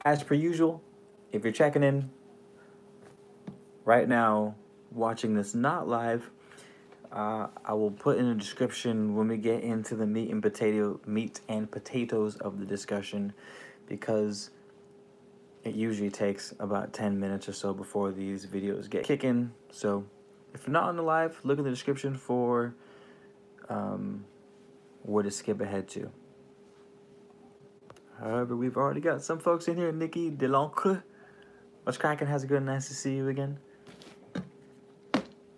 As per usual, if you're checking in right now, watching this not live, I will put in the description when we get into the meat and potatoes of the discussion, because it usually takes about 10 minutes or so before these videos get kicking. So if you're not on the live, look in the description for where to skip ahead to. However, we've already got some folks in here. Nikki Delancre, what's cracking? How's it going? Nice to see you again.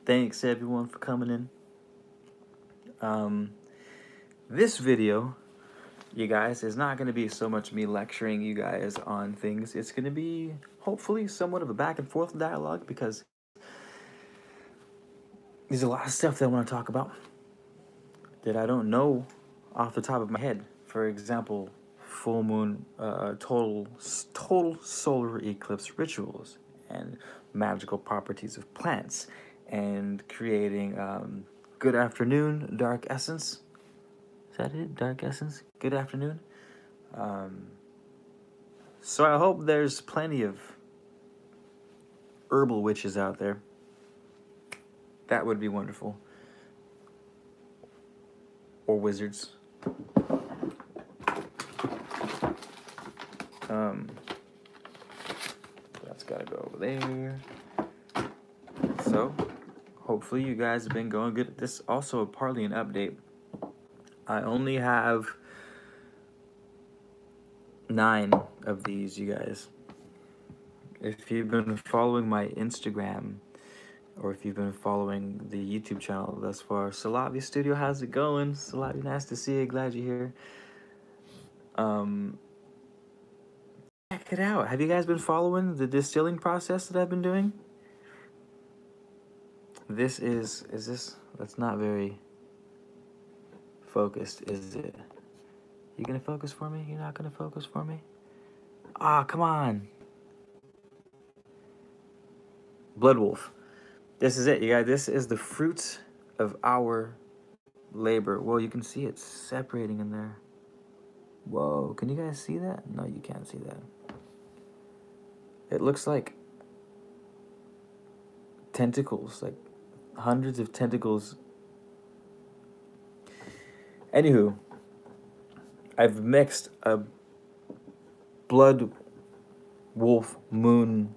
Thanks everyone for coming in. This video, you guys, is not going to be so much me lecturing you guys on things. It's going to be hopefully somewhat of a back and forth dialogue, because there's a lot of stuff that I want to talk about that I don't know off the top of my head. For example, full moon, total solar eclipse rituals, and magical properties of plants, and creating good afternoon dark essence. Is that it? Dark essence? Good afternoon. So I hope there's plenty of herbal witches out there. That would be wonderful. Or wizards. That's gotta go over there. So, hopefully you guys have been going good. This is also partly an update. I only have 9 of these, you guys. If you've been following my Instagram, or if you've been following the YouTube channel thus far, Salavi Studio, how's it going? Salavi, nice to see you. Glad you're here. Check it out. Have you guys been following the distilling process that I've been doing? This is this? That's not very focused, is it? You gonna focus for me? You're not gonna focus for me? Ah, come on. Blood Wolf. This is it, you guys. This is the fruits of our labor. Whoa, you can see it separating in there. Whoa, can you guys see that? No, you can't see that. It looks like tentacles, like hundreds of tentacles. Anywho, I've mixed a blood wolf moon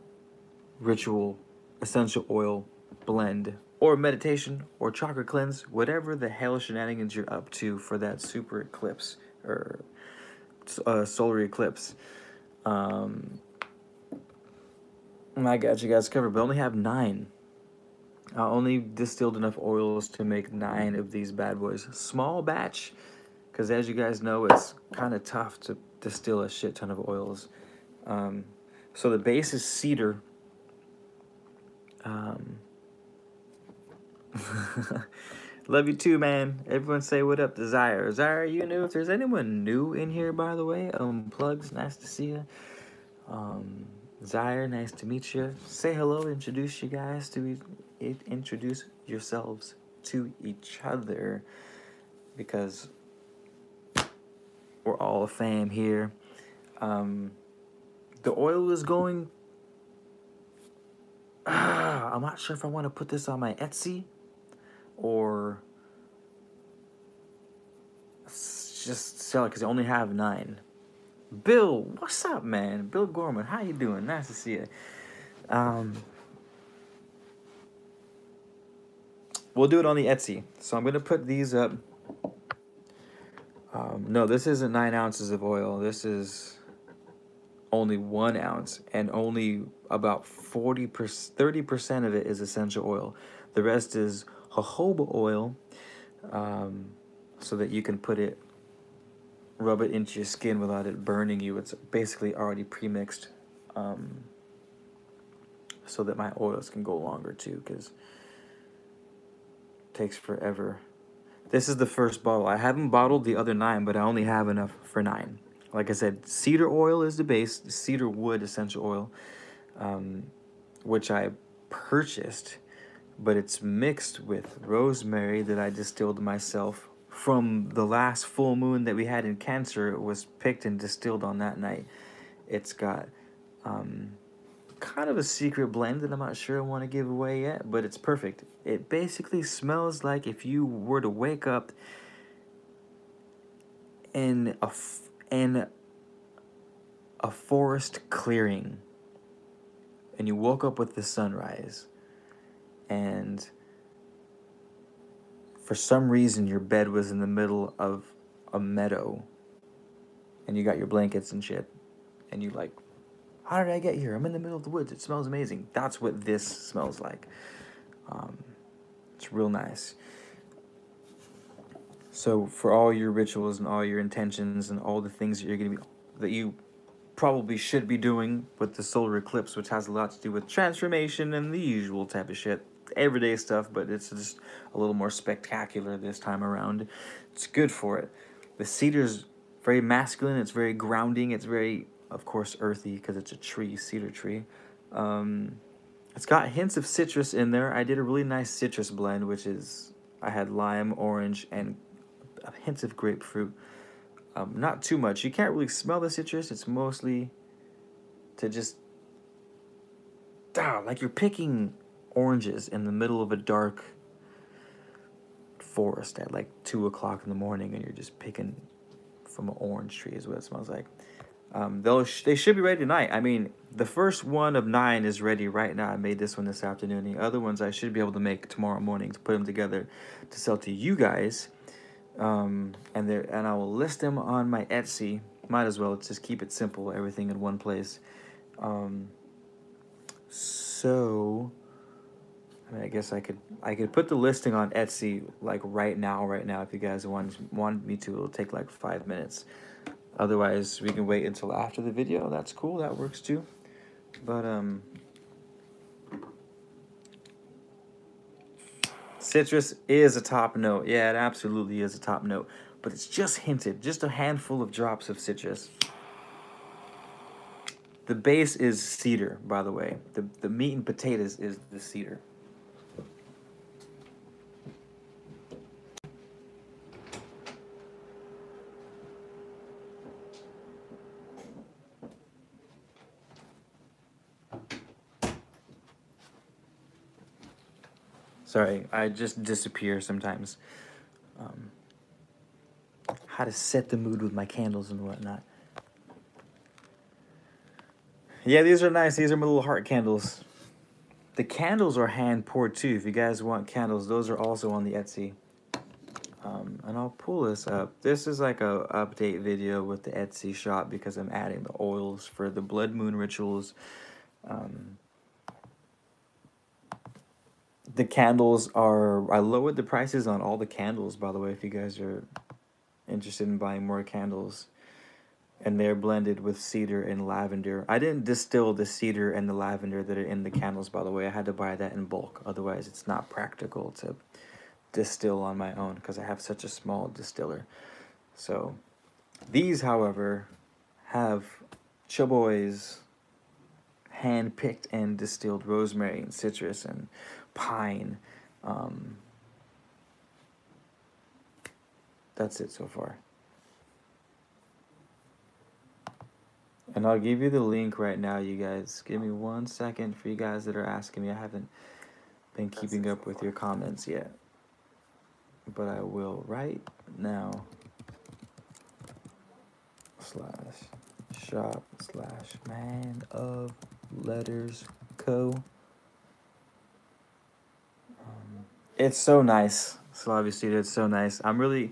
ritual essential oil blend, or meditation, or chakra cleanse, whatever the hell shenanigans you're up to for that super eclipse, or solar eclipse. I got you guys covered, but I only have 9. I only distilled enough oils to make 9 of these bad boys. Small batch, because as you guys know, it's kind of tough to distill a shit ton of oils. So the base is cedar. Love you too, man. Everyone say what up to Zyre. Zyre, are you new? If there's anyone new in here, by the way, plugs, nice to see you. Zyre, nice to meet you. Say hello, introduce you guys to introduce yourselves to each other, because we're all a fam here. The oil is going. I'm not sure if I want to put this on my Etsy or just sell it, because I only have 9. Bill, what's up, man? Bill Gorman, how you doing? Nice to see you. We'll do it on the Etsy. So I'm going to put these up. No, this isn't 9 ounces of oil. This is only 1 ounce, and only about 30% of it is essential oil. The rest is jojoba oil, so that you can rub it into your skin without it burning you. It's basically already pre-mixed, so that my oils can go longer too, because it takes forever. This is the first bottle. I haven't bottled the other 9, but I only have enough for 9. Like I said, cedar oil is the base, cedar wood essential oil, which I purchased, but it's mixed with rosemary that I distilled myself from the last full moon that we had in Cancer. It was picked and distilled on that night, It's got kind of a secret blend that I'm not sure I want to give away yet, but it's perfect. It basically smells like if you were to wake up in a forest clearing, and you woke up with the sunrise, and for some reason your bed was in the middle of a meadow, and you got your blankets and shit, and you like, how did I get here? I'm in the middle of the woods. It smells amazing. That's what this smells like. It's real nice. So for all your rituals and all your intentions and all the things that you're gonna be, that you probably should be doing with the solar eclipse, which has a lot to do with transformation and the usual type of shit, everyday stuff, but it's just a little more spectacular this time around. It's good for it. The cedar's very masculine. It's very grounding. It's very, of course, earthy because it's a tree, cedar tree. It's got hints of citrus in there. I did a really nice citrus blend, which is, I had lime, orange, and hints of grapefruit. Not too much. You can't really smell the citrus. It's mostly to just, like you're picking oranges in the middle of a dark forest at like 2 o'clock in the morning, and you're just picking from an orange tree is what it smells like. They should be ready tonight. I mean, the first one of 9 is ready right now. I made this one this afternoon. The other ones I should be able to make tomorrow morning to put them together to sell to you guys. And I will list them on my Etsy. Might as well just keep it simple, everything in one place. So I mean, I guess I could put the listing on Etsy like right now if you guys wanted me to. It'll take like 5 minutes. Otherwise, we can wait until after the video. That's cool. That works too. But citrus is a top note. Yeah, it absolutely is a top note. But it's just hinted. Just a handful of drops of citrus. The base is cedar, by the way. The meat and potatoes is the cedar. Sorry, I just disappear sometimes. How to set the mood with my candles and whatnot. Yeah, these are nice. These are my little heart candles. The candles are hand poured too. If you guys want candles, those are also on the Etsy. And I'll pull this up. This is like a update video with the Etsy shop because I'm adding the oils for the blood moon rituals. The candles are, I lowered the prices on all the candles, by the way, if you guys are interested in buying more candles. And they're blended with cedar and lavender. I didn't distill the cedar and the lavender that are in the candles, by the way. I had to buy that in bulk. Otherwise, it's not practical to distill on my own because I have such a small distiller. So these, however, have Chaboy's hand-picked and distilled rosemary and citrus and pine. That's it so far. And I'll give you the link right now, you guys. Give me 1 second for you guys that are asking me. I haven't been keeping up with your comments yet. But I will right now. /shop/Man of Letters Co. It's so nice. Obviously, it's so nice. I'm really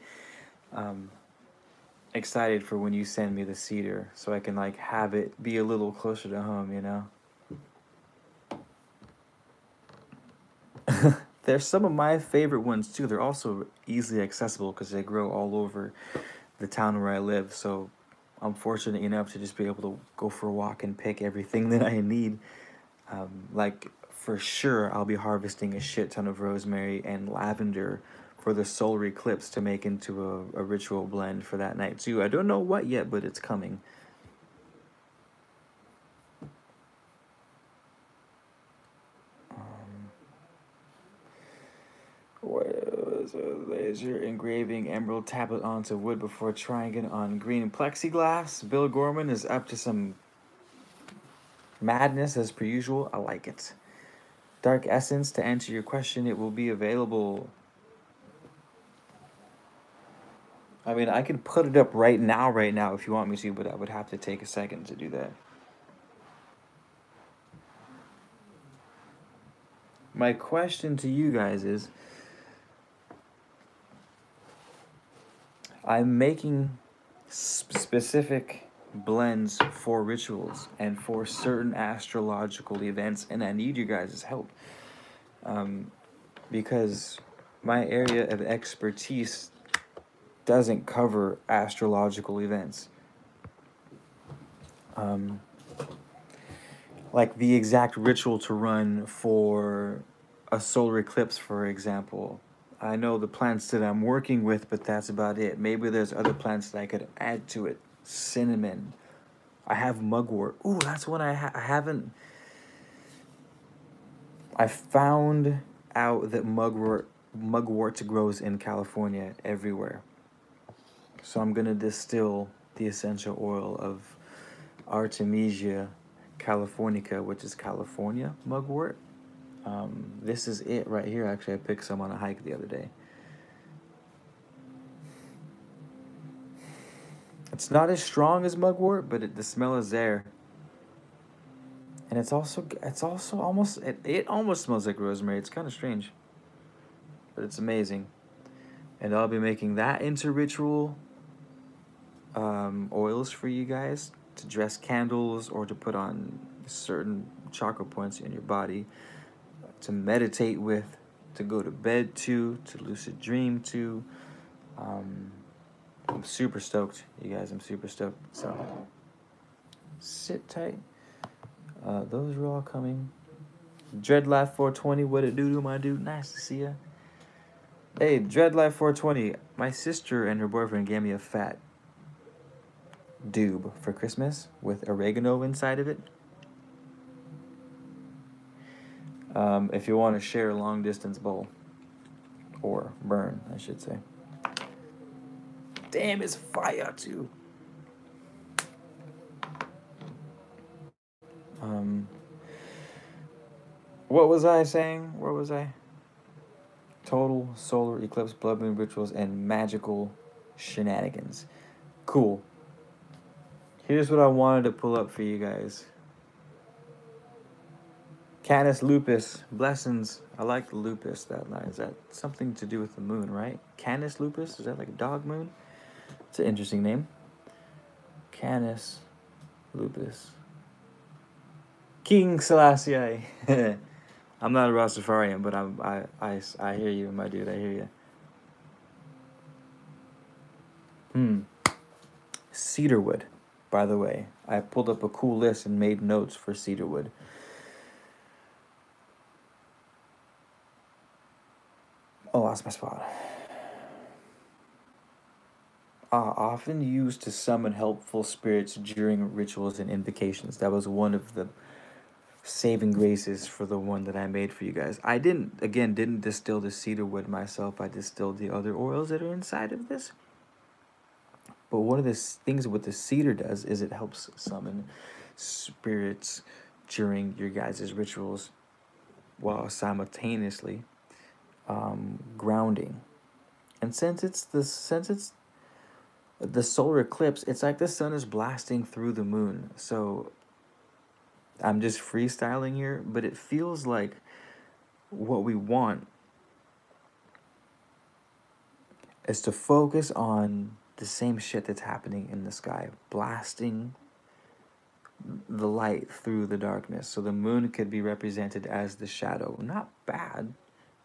excited for when you send me the cedar so I can like have it be a little closer to home, you know. They're some of my favorite ones too. They're also easily accessible because they grow all over the town where I live. So I'm fortunate enough to just be able to go for a walk and pick everything that I need. Like for sure, I'll be harvesting a shit ton of rosemary and lavender for the solar eclipse to make into a ritual blend for that night too. I don't know what yet, but it's coming. Laser engraving emerald tablet onto wood before trying it on green plexiglass. Bill Gorman is up to some Madness as per usual. I like it. Dark Essence, to answer your question, it will be available. I mean, I can put it up right now, if you want me to, but I would have to take a second to do that. My question to you guys is, I'm making specific blends for rituals and for certain astrological events, and I need you guys' help. Because my area of expertise doesn't cover astrological events. Like the exact ritual to run for a solar eclipse, for example. I know the plants that I'm working with, but that's about it. Maybe there's other plants that I could add to it. Cinnamon. I have mugwort. Ooh, that's one I haven't. I found out that mugwort grows in California everywhere. So I'm gonna distill the essential oil of Artemisia californica, which is California mugwort. This is it right here. Actually, I picked some on a hike the other day. It's not as strong as mugwort, but the smell is there. And it's also almost it almost smells like rosemary. It's kind of strange, but it's amazing. And I'll be making that into ritual oils for you guys to dress candles or to put on certain chakra points in your body, to meditate with, to go to bed to lucid dream to. I'm super stoked, you guys. I'm super stoked. So sit tight. Those are all coming. Dreadlife 420, what it do, my dude? Nice to see ya. Hey, Dreadlife 420. My sister and her boyfriend gave me a fat doob for Christmas with oregano inside of it. If you want to share a long distance bowl, or burn, I should say. Damn, it's fire too. What was I saying? Where was I? Total solar eclipse, blood moon rituals, and magical shenanigans. Cool. Here's what I wanted to pull up for you guys. Canis lupus, blessings. I like the lupus. Is that something to do with the moon, right? Canis lupus, is that like a dog moon? It's an interesting name. Canis lupus. King Selassie. I'm not a Rastafarian, but I hear you, my dude. I hear you. Cedarwood, by the way. I pulled up a cool list and made notes for cedarwood. Oh, lost my spot. Often used to summon helpful spirits during rituals and invocations. That was one of the saving graces for the one that I made for you guys. I didn't distill the cedarwood myself. I distilled the other oils that are inside of this. But one of the things what the cedar does is it helps summon spirits during your guys' rituals, while simultaneously grounding. And since it's the solar eclipse, it's like the sun is blasting through the moon. So I'm just freestyling here, but it feels like what we want is to focus on the same shit that's happening in the sky, blasting the light through the darkness. So the moon could be represented as the shadow. Not bad,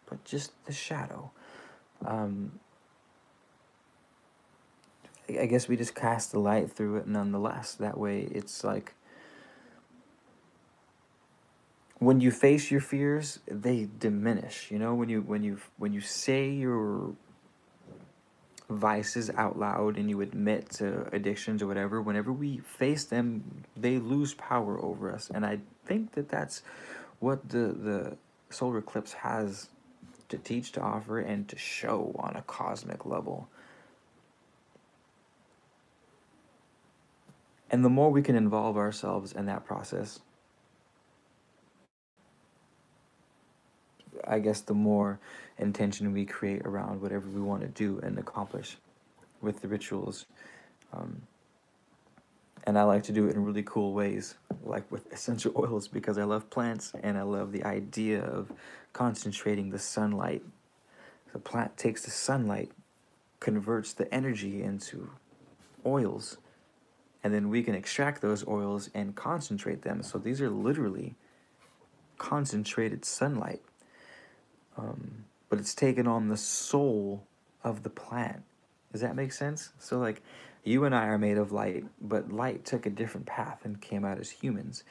but just the shadow. I guess we just cast the light through it nonetheless. That way it's like when you face your fears, they diminish. You know, when you say your vices out loud and you admit to addictions or whatever, whenever we face them, they lose power over us. And I think that that's what the solar eclipse has to teach, to offer, and to show on a cosmic level. And the more we can involve ourselves in that process, I guess the more intention we create around whatever we want to do and accomplish with the rituals. Um, and I like to do it in really cool ways, like with essential oils, because I love plants and I love the idea of concentrating the sunlight. The plant takes the sunlight, converts the energy into oils, and then we can extract those oils and concentrate them. So these are literally concentrated sunlight, but it's taken on the soul of the plant. Does that make sense? So like, you and I are made of light, but light took a different path and came out as humans.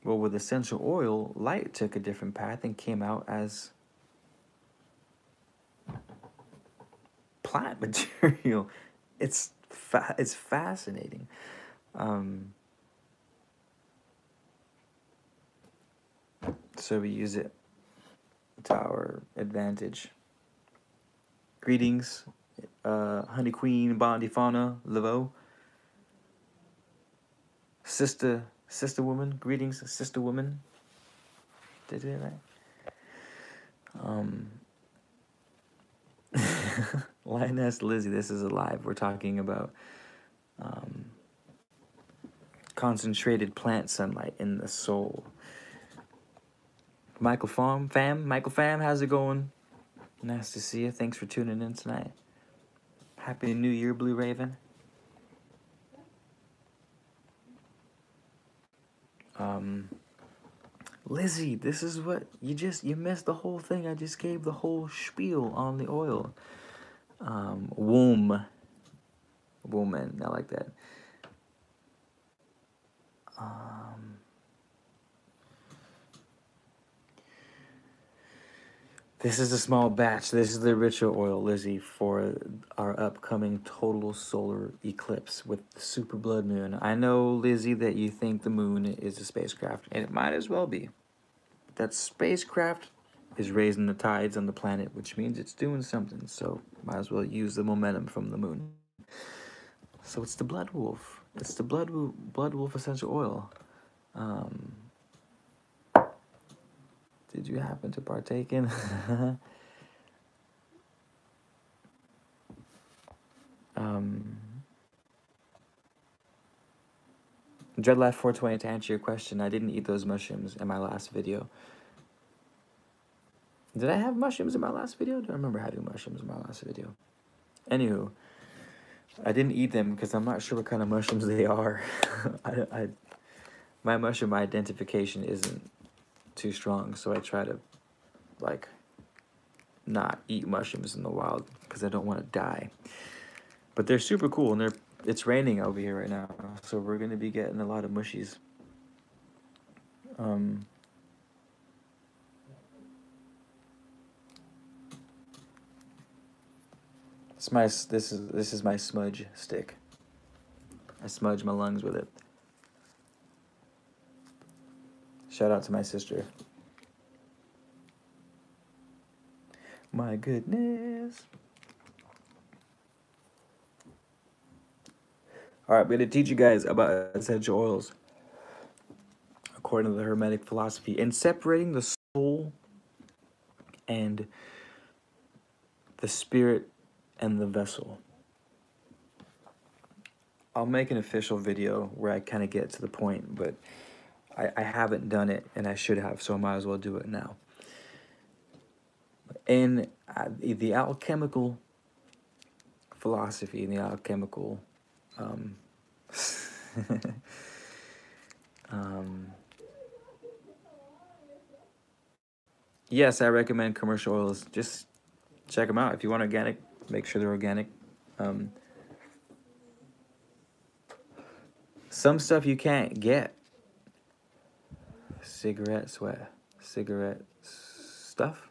Well, with essential oil, light took a different path and came out as plant material. It's fascinating. So we use it to our advantage. Greetings, Honey Queen, Bondi Fauna, Laveau. Sister woman, greetings, sister woman. Did you hear that? Lioness Lizzie, this is alive. We're talking about concentrated plant sunlight in the soul. Michael Fam, how's it going? Nice to see you. Thanks for tuning in tonight. Happy New Year, Blue Raven. Lizzie, this is what you missed the whole thing. I just gave the whole spiel on the oil. Woman, I like that. This is a small batch. This is the ritual oil, Lizzie, for our upcoming total solar eclipse with the super blood moon. I know, Lizzie, that you think the moon is a spacecraft, and it might as well be. That spacecraft is raising the tides on the planet, which means it's doing something, so might as well use the momentum from the moon. So it's the blood wolf. It's the blood wolf essential oil. Did you happen to partake in? Dreadlife 420, to answer your question, I didn't eat those mushrooms in my last video. Did I have mushrooms in my last video? I don't remember having mushrooms in my last video. Anywho, I didn't eat them because I'm not sure what kind of mushrooms they are. My mushroom identification isn't too strong, so I try to like not eat mushrooms in the wild because I don't want to die. But they're super cool, and it's raining over here right now, so we're gonna be getting a lot of mushies. This is my smudge stick. I smudge my lungs with it. Shout out to my sister. My goodness. All right, I'm going to teach you guys about essential oils according to the Hermetic philosophy, and separating the soul and the spirit and the vessel. I'll make an official video where I kind of get to the point, but I haven't done it, and I should have, so I might as well do it now. In the alchemical philosophy, in the alchemical yes, I recommend commercial oils. Just check them out. If you want organic, make sure they're organic. Some stuff you can't get. Cigarette stuff.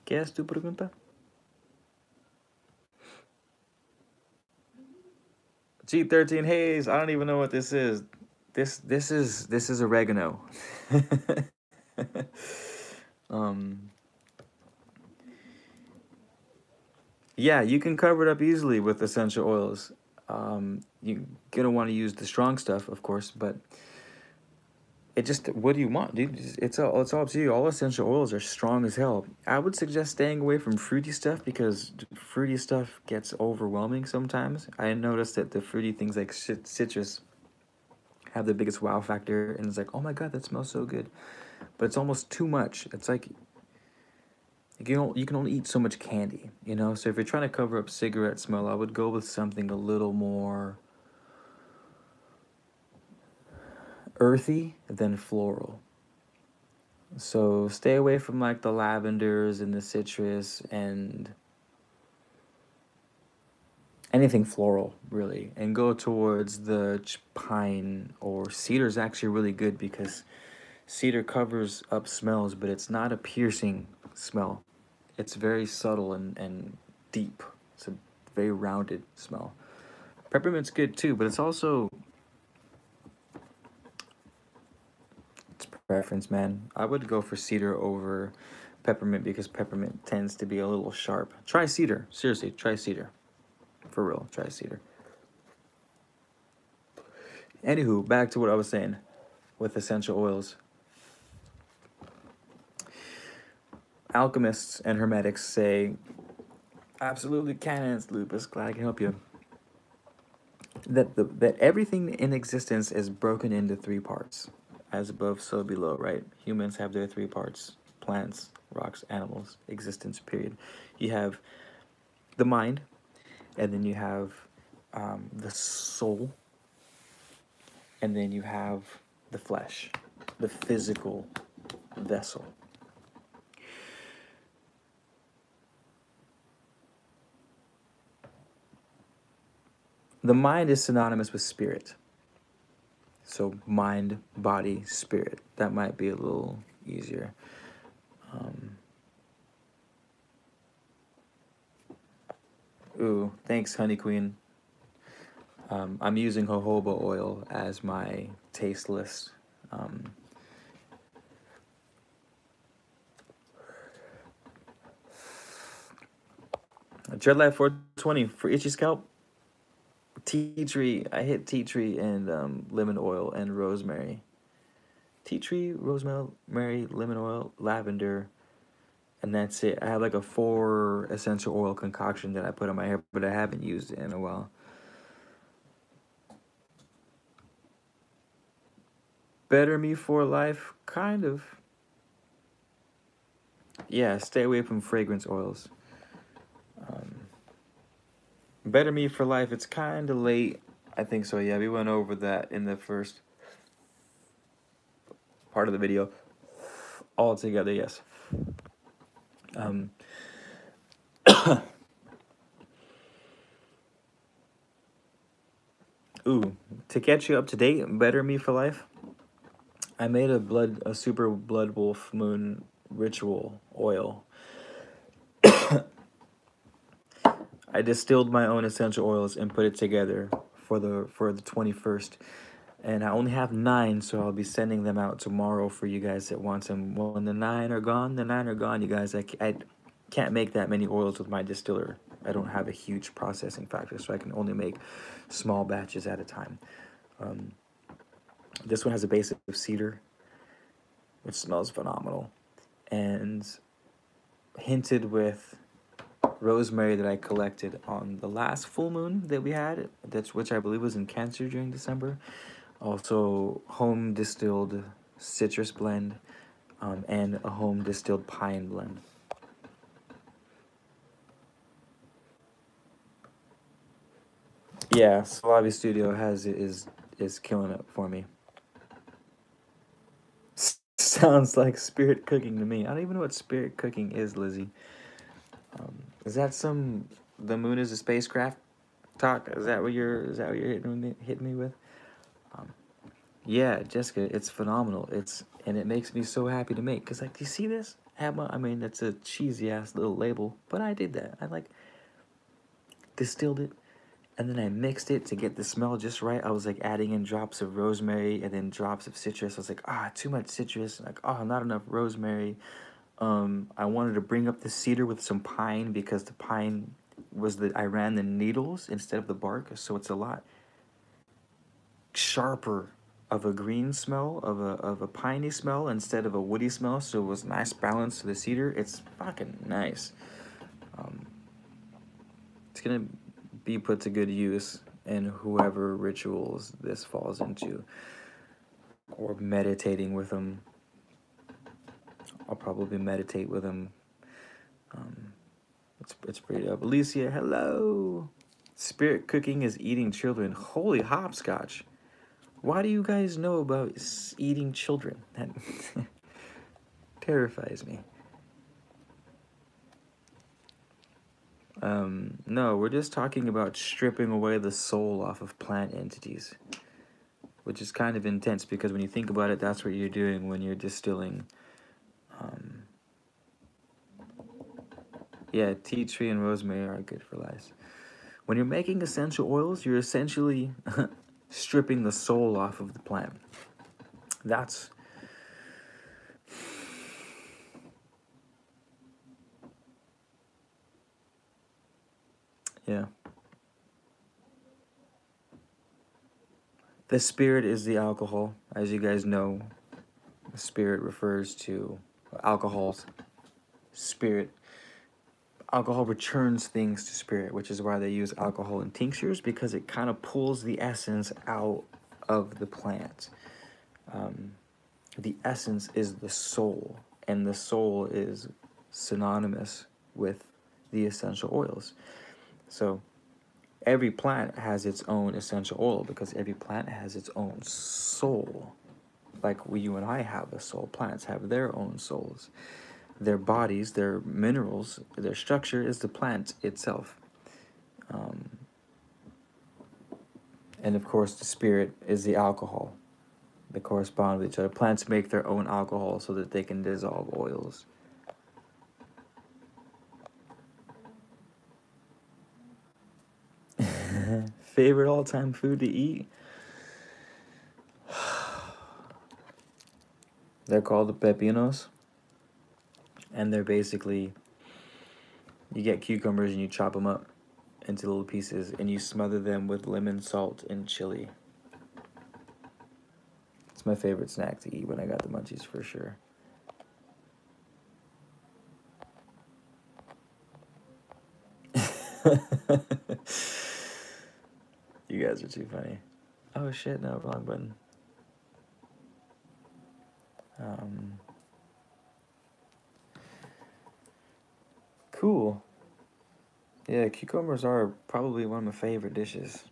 ¿Qué es tu pregunta? G13 Haze, I don't even know what this is. This is oregano. Yeah, you can cover it up easily with essential oils. You're gonna want to use the strong stuff, of course, but it just, what do you want, dude? It's all up to you. All essential oils are strong as hell. I would suggest staying away from fruity stuff because fruity stuff gets overwhelming sometimes. I noticed that the fruity things like citrus have the biggest wow factor, and it's like, oh my god, that smells so good, but it's almost too much. It's like you can only eat so much candy, you know. So if you're trying to cover up cigarette smell, I would go with something a little more earthy than floral. So stay away from like the lavenders and the citrus and anything floral, really, and go towards the pine or cedar is actually really good because cedar covers up smells, but it's not a piercing smell. It's very subtle and deep. It's a very rounded smell. Peppermint's good too, but it's also, it's preference, man. I would go for cedar over peppermint because peppermint tends to be a little sharp. Try cedar. Seriously, try cedar. For real, try cedar. Anywho, back to what I was saying with essential oils. Alchemists and hermetics say, absolutely canons, Lupus, glad I can help you. That everything in existence is broken into three parts, as above, so below, right? Humans have their three parts: plants, rocks, animals, existence, period. You have the mind, and then you have the soul, and then you have the flesh, the physical vessel. The mind is synonymous with spirit. So mind, body, spirit. That might be a little easier. Ooh, thanks, Honey Queen. I'm using jojoba oil as my taste list. Dreadlight 420 for itchy scalp. Tea tree. I hit tea tree and lemon oil and rosemary. Tea tree, rosemary, lemon oil, lavender, and that's it. I have like a 4 essential oil concoction that I put on my hair, but I haven't used it in a while. Better me for life, kind of. Yeah, stay away from fragrance oils. Better me for life, it's kind of late. I think so, yeah. We went over that in the first part of the video. All together, yes. Ooh, to catch you up to date, Better Me for Life, I made a super blood wolf moon ritual oil. I distilled my own essential oils and put it together for the 21st. And I only have 9, so I'll be sending them out tomorrow for you guys that want them. When the 9 are gone, the 9 are gone, you guys. I can't make that many oils with my distiller. I don't have a huge processing factor, so I can only make small batches at a time. This one has a base of cedar, which smells phenomenal, and hinted with rosemary that I collected on the last full moon that we had, which I believe was in Cancer during December. Also, home distilled citrus blend, and a home distilled pine blend. Yeah, Slavi Studio is killing it for me. Sounds like spirit cooking to me. I don't even know what spirit cooking is, Lizzie. Is that some the moon is a spacecraft talk? Is that what you're hitting me with? Yeah, Jessica, it's phenomenal. And it makes me so happy to make. Cause like, do you see this? I mean, that's a cheesy ass little label, but I did that. I like distilled it, and then I mixed it to get the smell just right. I was like adding in drops of rosemary and then drops of citrus. I was like, too much citrus. Like, not enough rosemary. I wanted to bring up the cedar with some pine because the pine I ran the needles instead of the bark, so it's a lot sharper of a green smell, of a piney smell instead of a woody smell, so it was nice balance to the cedar. It's fucking nice. It's gonna be put to good use in whoever rituals this falls into, or meditating with them. I'll probably meditate with them. It's pretty dope. Alicia, hello. Spirit cooking is eating children. Holy hopscotch! Why do you guys know about eating children? That terrifies me. No, we're just talking about stripping away the soul off of plant entities, which is kind of intense because when you think about it, that's what you're doing when you're distilling. Yeah, tea tree and rosemary are good for lice. When you're making essential oils, you're essentially stripping the soul off of the plant. That's... yeah. The spirit is the alcohol. As you guys know, the spirit refers to alcohol's spirit. Alcohol returns things to spirit, which is why they use alcohol in tinctures, because it kind of pulls the essence out of the plant. The essence is the soul, and the soul is synonymous with the essential oils. So every plant has its own essential oil because every plant has its own soul. Like you and I have a soul. Plants have their own souls. Their bodies, their minerals, their structure is the plant itself. And of course, the spirit is the alcohol. They correspond with each other. Plants make their own alcohol so that they can dissolve oils. Favorite all-time food to eat? They're called the pepinos. And they're basically, you get cucumbers and you chop them up into little pieces and you smother them with lemon, salt, and chili. It's my favorite snack to eat when I got the munchies, for sure. You guys are too funny. Oh shit, no, wrong button. Cool. Yeah, cucumbers are probably one of my favorite dishes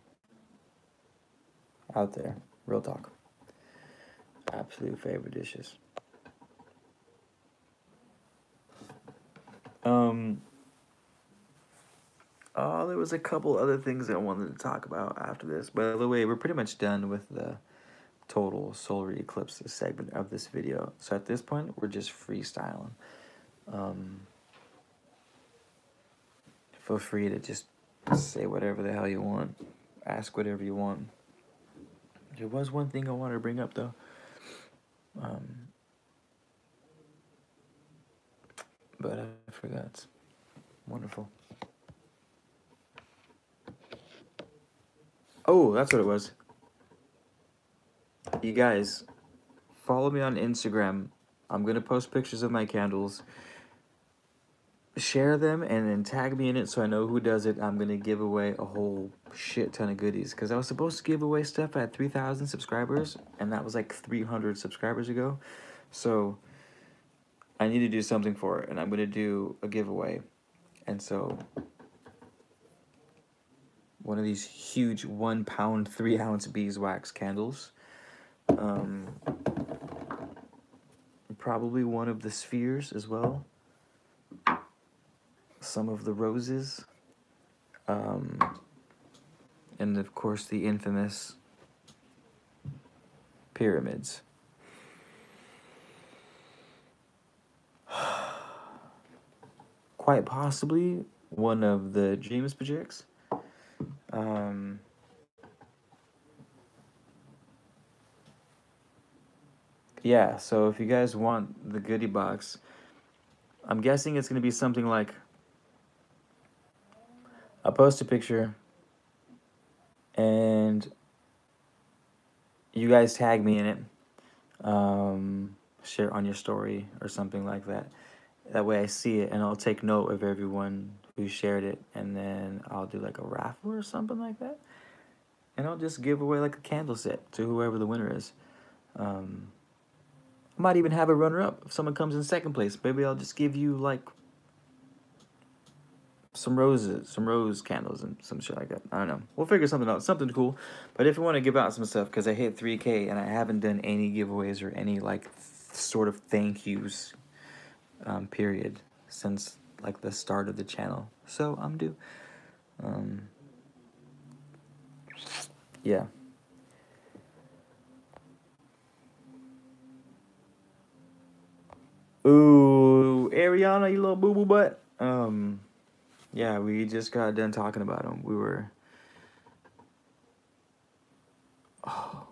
out there. Real talk. Absolute favorite dishes. Oh, there was a couple other things I wanted to talk about after this. By the way, we're pretty much done with the total solar eclipse segment of this video. So at this point, we're just freestyling. Feel free to just say whatever the hell you want. Ask whatever you want. There was one thing I wanted to bring up, though. But I forgot. Wonderful. Oh, that's what it was. You guys, follow me on Instagram. I'm going to post pictures of my candles. Share them and then tag me in it so I know who does it. I'm going to give away a whole shit ton of goodies. Because I was supposed to give away stuff at 3,000 subscribers. And that was like 300 subscribers ago. So I need to do something for it. And I'm going to do a giveaway. And so one of these huge 1 pound, 3 ounce beeswax candles. Probably one of the spheres as well. Some of the roses. And of course the infamous pyramids. Quite possibly one of the Dreams projects. Yeah, so if you guys want the goodie box, I'm guessing it's going to be something like, I'll post a picture and you guys tag me in it. Share on your story or something like that. That way I see it and I'll take note of everyone who shared it, and then I'll do like a raffle or something like that. And I'll just give away like a candle set to whoever the winner is. I might even have a runner up. If someone comes in second place, maybe I'll just give you like some roses, some rose candles, and some shit like that. I don't know. We'll figure something out, something cool. But if you want to give out some stuff, because I hit 3K and I haven't done any giveaways or any like sort of thank yous, period, since like the start of the channel. So I'm due. Yeah. Ooh, Ariana, you little boo boo butt. Yeah, we just got done talking about him. We were. Oh,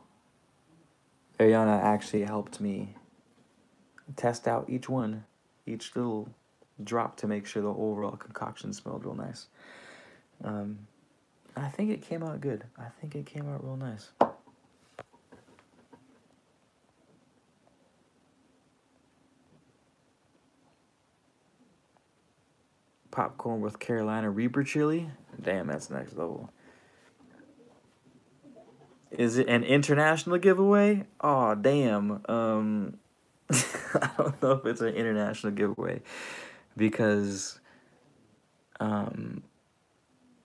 Ariana actually helped me test out each one, each little drop to make sure the overall concoction smelled real nice. I think it came out good. I think it came out real nice. Popcorn with Carolina Reaper chili. Damn, that's next level. Is it an international giveaway? Oh, damn. I don't know if it's an international giveaway because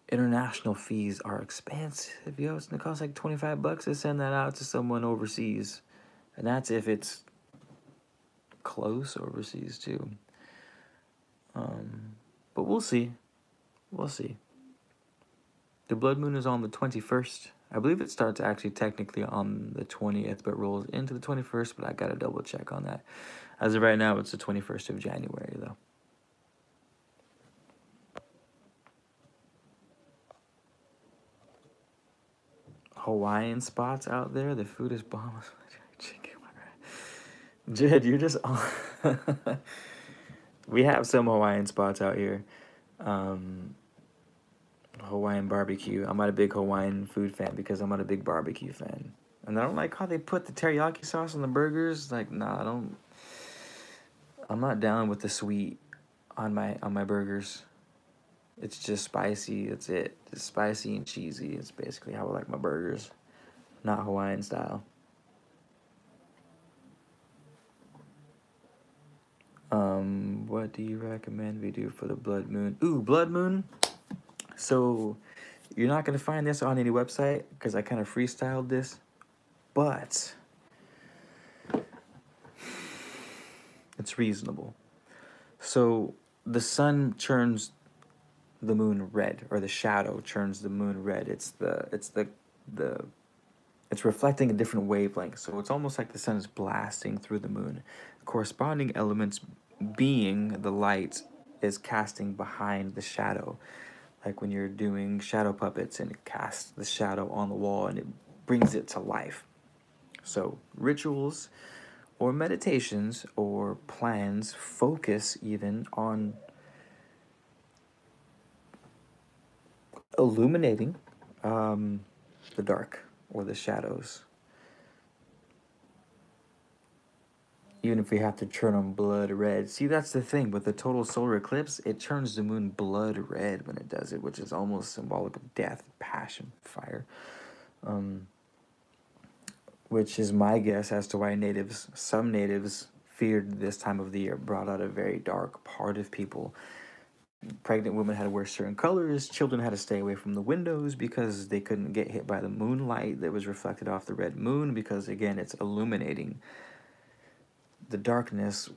international fees are expensive. Yo, it's gonna cost like $25 to send that out to someone overseas, and that's if it's close overseas too. But we'll see. We'll see. The blood moon is on the 21st. I believe it starts actually technically on the 20th, but rolls into the 21st, but I gotta double check on that. As of right now, it's the 21st of January, though. Hawaiian spots out there. The food is bomb. Jed, you're just on. We have some Hawaiian spots out here. Hawaiian barbecue. I'm not a big Hawaiian food fan because I'm not a big barbecue fan. And I don't like how they put the teriyaki sauce on the burgers. Like, nah, I don't. I'm not down with the sweet on my burgers. It's just spicy. That's it. It's spicy and cheesy. It's basically how I like my burgers, not Hawaiian style. What do you recommend we do for the blood moon? Ooh, blood moon. So you're not gonna find this on any website because I kind of freestyled this, but it's reasonable. So the sun turns the moon red, or the shadow turns the moon red. It's reflecting a different wavelength. So it's almost like the sun is blasting through the moon. Corresponding elements being the light is casting behind the shadow. Like when you're doing shadow puppets and it casts the shadow on the wall and it brings it to life. So rituals or meditations or plans focus even on illuminating the dark or the shadows. Even if we have to turn them blood red. See, that's the thing. With the total solar eclipse, it turns the moon blood red when it does it, which is almost symbolic of death, passion, fire. Which is my guess as to why some natives feared this time of the year, brought out a very dark part of people. Pregnant women had to wear certain colors. Children had to stay away from the windows because they couldn't get hit by the moonlight that was reflected off the red moon because, again, it's illuminating the darkness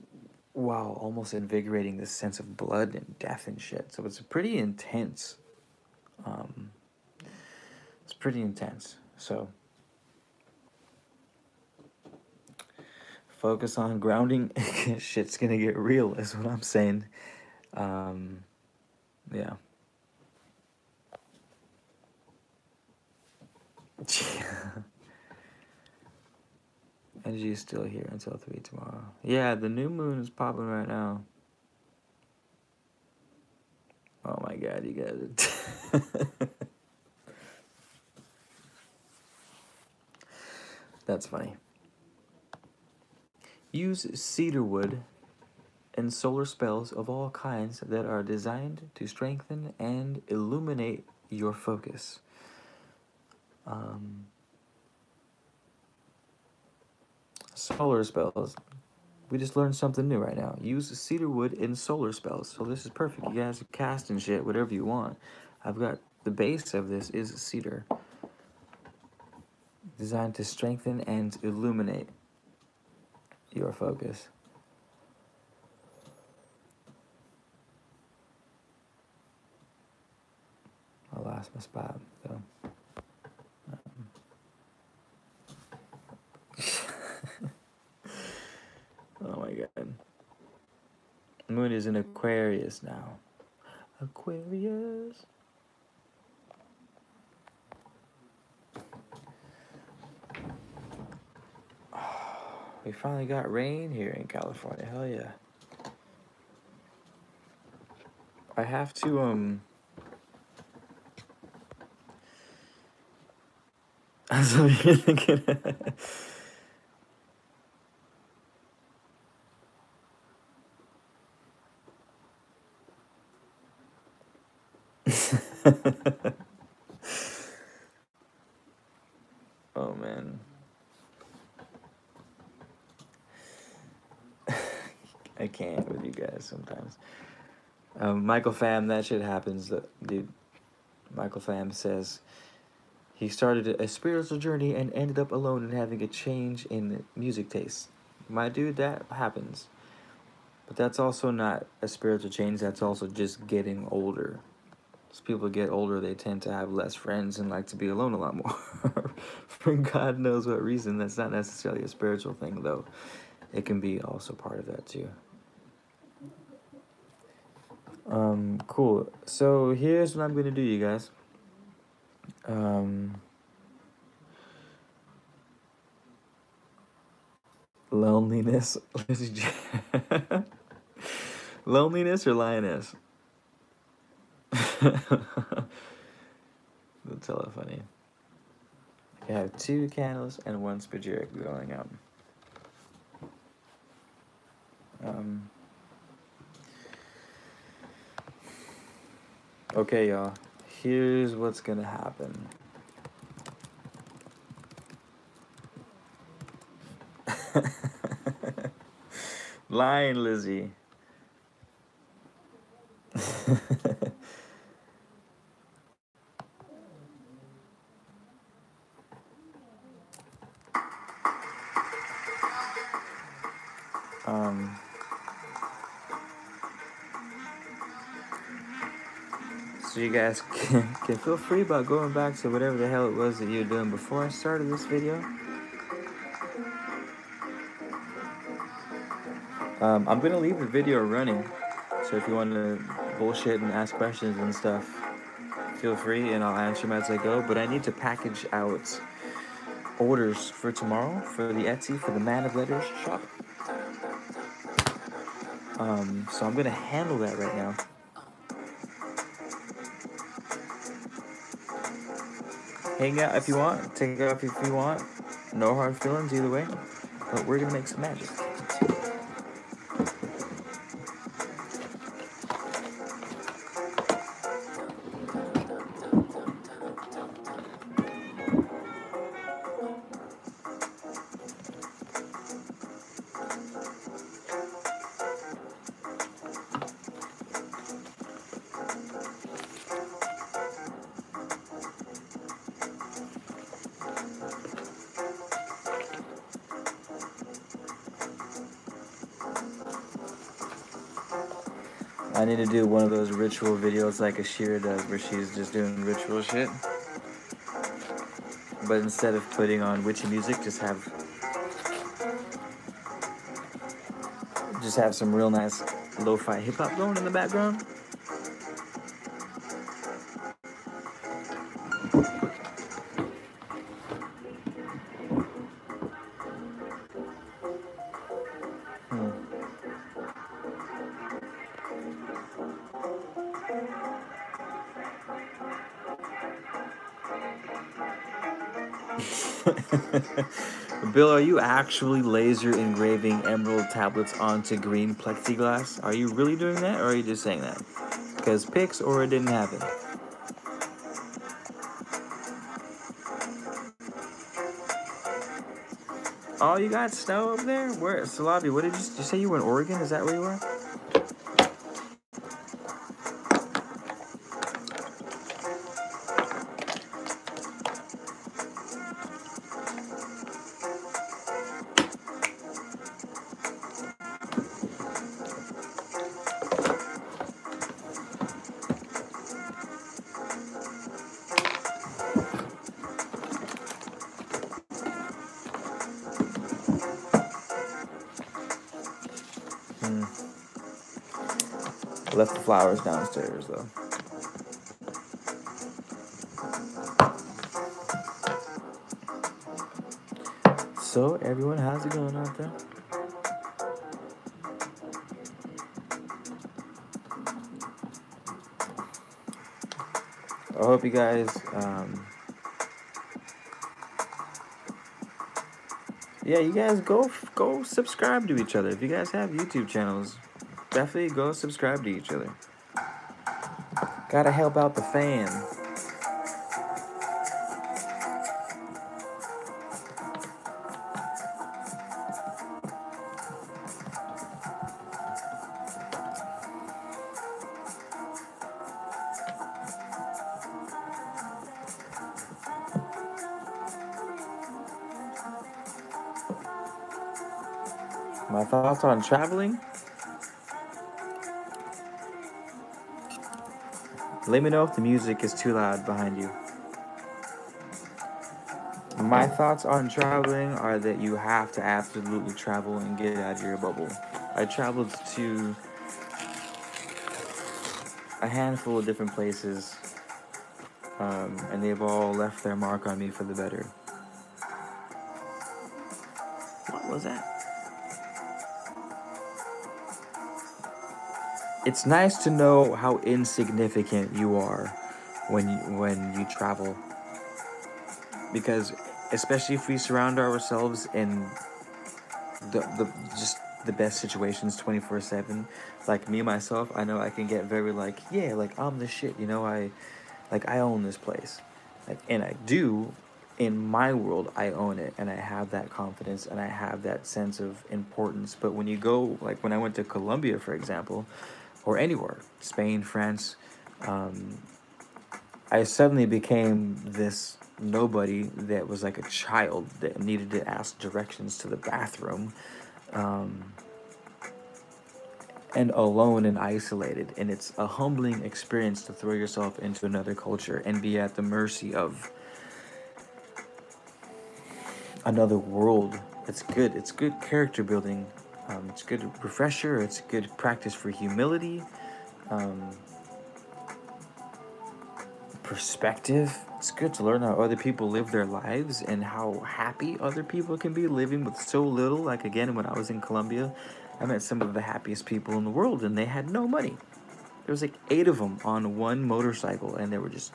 while almost invigorating this sense of blood and death and shit. So it's pretty intense. It's pretty intense. So focus on grounding. Shit's gonna get real is what I'm saying. Yeah. Energy is still here until 3 tomorrow. Yeah, the new moon is popping right now. Oh my god, you guys. That's funny. Use cedarwood in solar spells of all kinds that are designed to strengthen and illuminate your focus. Solar spells. We just learned something new right now. Use cedarwood in solar spells. So this is perfect. You guys can cast and shit, whatever you want. I've got the base of this is cedar. Designed to strengthen and illuminate your focus. I lost my spot, though. Oh my god. Moon is in Aquarius now. Aquarius. Oh, we finally got rain here in California. Hell yeah. I have to, that's what you're thinking. Oh man. I can't with you guys sometimes. Michael Pham, that shit happens, dude. Michael Pham says he started a spiritual journey and ended up alone and having a change in music taste. My dude, that happens. But that's also not a spiritual change, that's also just getting older. As people get older, they tend to have less friends and like to be alone a lot more. For God knows what reason. That's not necessarily a spiritual thing, though. It can be also part of that, too. Cool. So here's what I'm going to do, you guys. Loneliness. Loneliness or lioness? That's hella funny. I have 2 candles and 1 spagyric going up. Okay, y'all. Here's what's gonna happen. Lying, Lizzie. So you guys can feel free about going back to whatever the hell it was that you were doing before I started this video. I'm gonna leave the video running, so if you want to bullshit and ask questions and stuff, feel free and I'll answer them as I go. But I need to package out orders for tomorrow for the Etsy, for the Man of Letters shop. So I'm gonna handle that right now. Hang out if you want, take off if you want. No hard feelings either way. But we're gonna make some magic. I need to do one of those ritual videos like Ashira does where she's just doing ritual shit. But instead of putting on witchy music, just have some real nice lo-fi hip-hop going in the background. Bill, are you actually laser engraving emerald tablets onto green plexiglass? Are you really doing that, or are you just saying that? Because pics or it didn't happen. Oh, you got snow up there? Where? Salabi, what did you say you were in Oregon? Is that where you were? Left the flowers downstairs, though. So, everyone, how's it going out there? I hope you guys, yeah, you guys go subscribe to each other. If you guys have YouTube channels, definitely go subscribe to each other. Gotta help out the fan. My thoughts on traveling? Let me know if the music is too loud behind you. My thoughts on traveling are that you have to absolutely travel and get out of your bubble. I traveled to a handful of different places, and they've all left their mark on me for the better. What was that? It's nice to know how insignificant you are when you travel, because especially if we surround ourselves in the just the best situations 24/7. Like me myself, I know I can get very like, yeah, like I'm the shit, you know, I own this place. Like, and I do. In my world, I own it, and I have that confidence, and I have that sense of importance. But when you go, like when I went to Colombia, for example, or anywhere, Spain, France, I suddenly became this nobody that was like a child that needed to ask directions to the bathroom, and alone and isolated. And it's a humbling experience to throw yourself into another culture and be at the mercy of another world. It's good. It's good character building. It's good refresher. It's good practice for humility, perspective. It's good to learn how other people live their lives and how happy other people can be living with so little. Like again, when I was in Colombia, I met some of the happiest people in the world, and they had no money. There was like 8 of them on one motorcycle, and they were just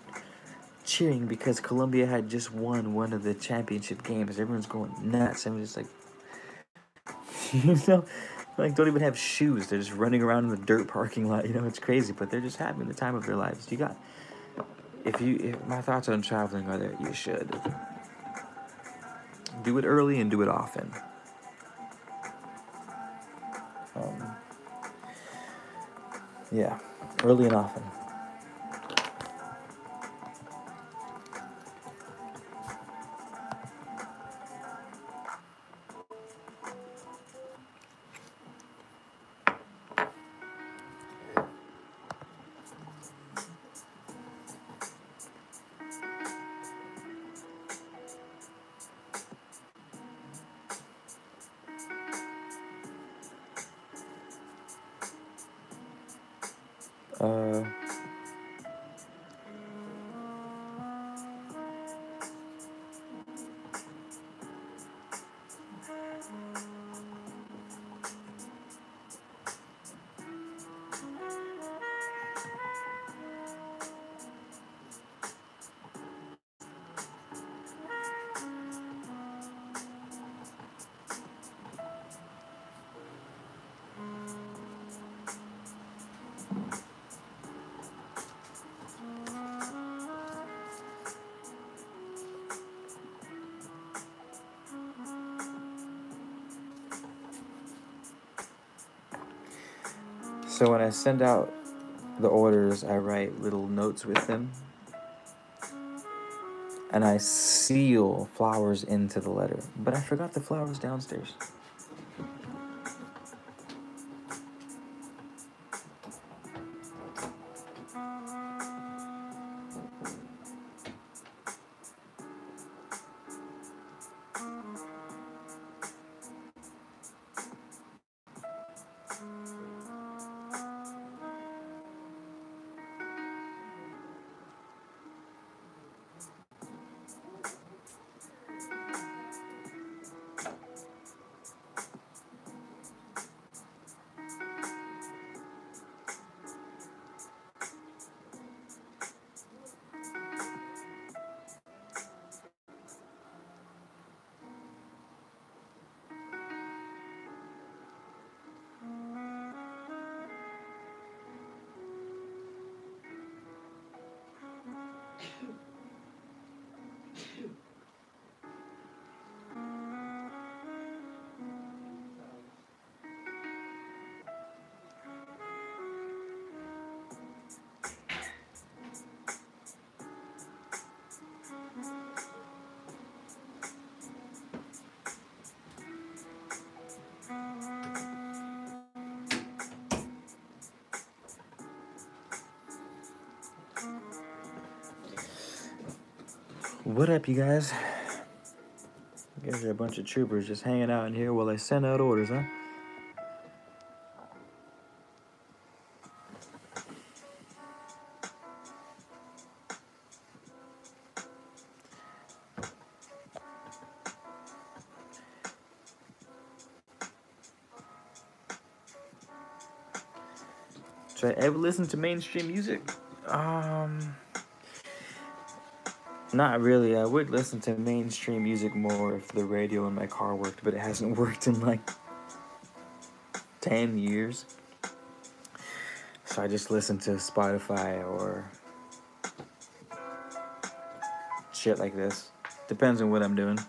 cheering because Colombia had just won one of the championship games. Everyone's going nuts. I'm just like, you know, like don't even have shoes. They're just running around in the dirt parking lot. You know, it's crazy, but they're just having the time of their lives. If my thoughts on traveling are that you should do it early and do it often. Yeah, early and often. Uh, So when I send out the orders, I write little notes with them, and I seal flowers into the letter. But I forgot the flowers downstairs. What up, you guys? You guys are a bunch of troopers just hanging out in here while I send out orders, huh? Should I ever listen to mainstream music? Not really. I would listen to mainstream music more if the radio in my car worked, but it hasn't worked in like 10 years. So I just listen to Spotify or shit like this. Depends on what I'm doing.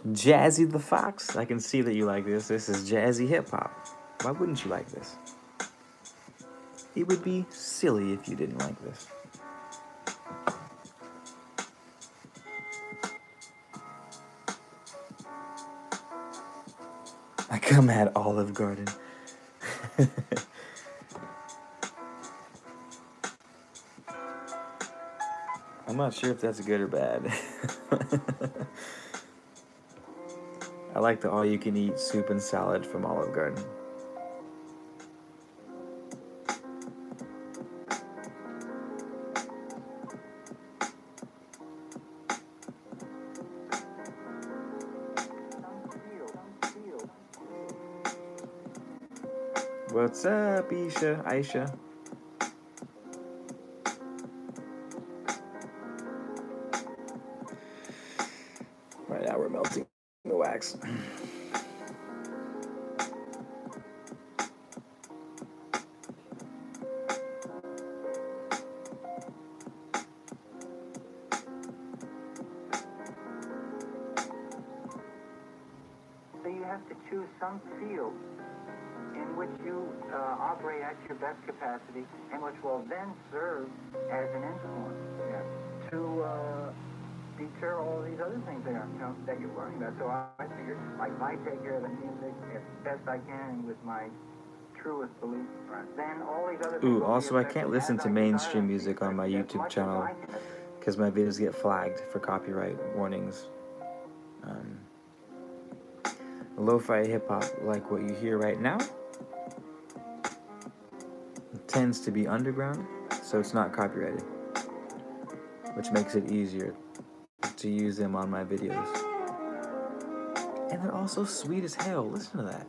Jazzy the Fox. I can see that you like this. This is jazzy hip hop. Why wouldn't you like this? It would be silly if you didn't like this. I come at Olive Garden. I'm not sure if that's good or bad. I like the all-you-can-eat soup and salad from Olive Garden. What's up, Aisha? Right now we're melting the wax. So you have to choose some field in which you operate at your best capacity and which will then serve as an influence to deter all these other things that you're worrying about. So I figured, like, if I take care of the music as best I can with my truest belief, then all these other things. Ooh, also I can't listen to mainstream music on my YouTube channel because my videos get flagged for copyright warnings. Lo-fi hip-hop, like what you hear right now, tends to be underground, so it's not copyrighted, which makes it easier to use them on my videos. And they're also sweet as hell. Listen to that.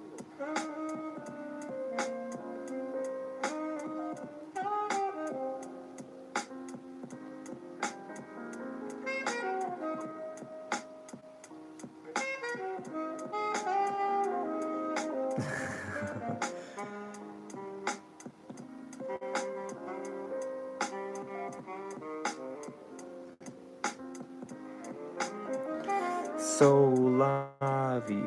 so lovey.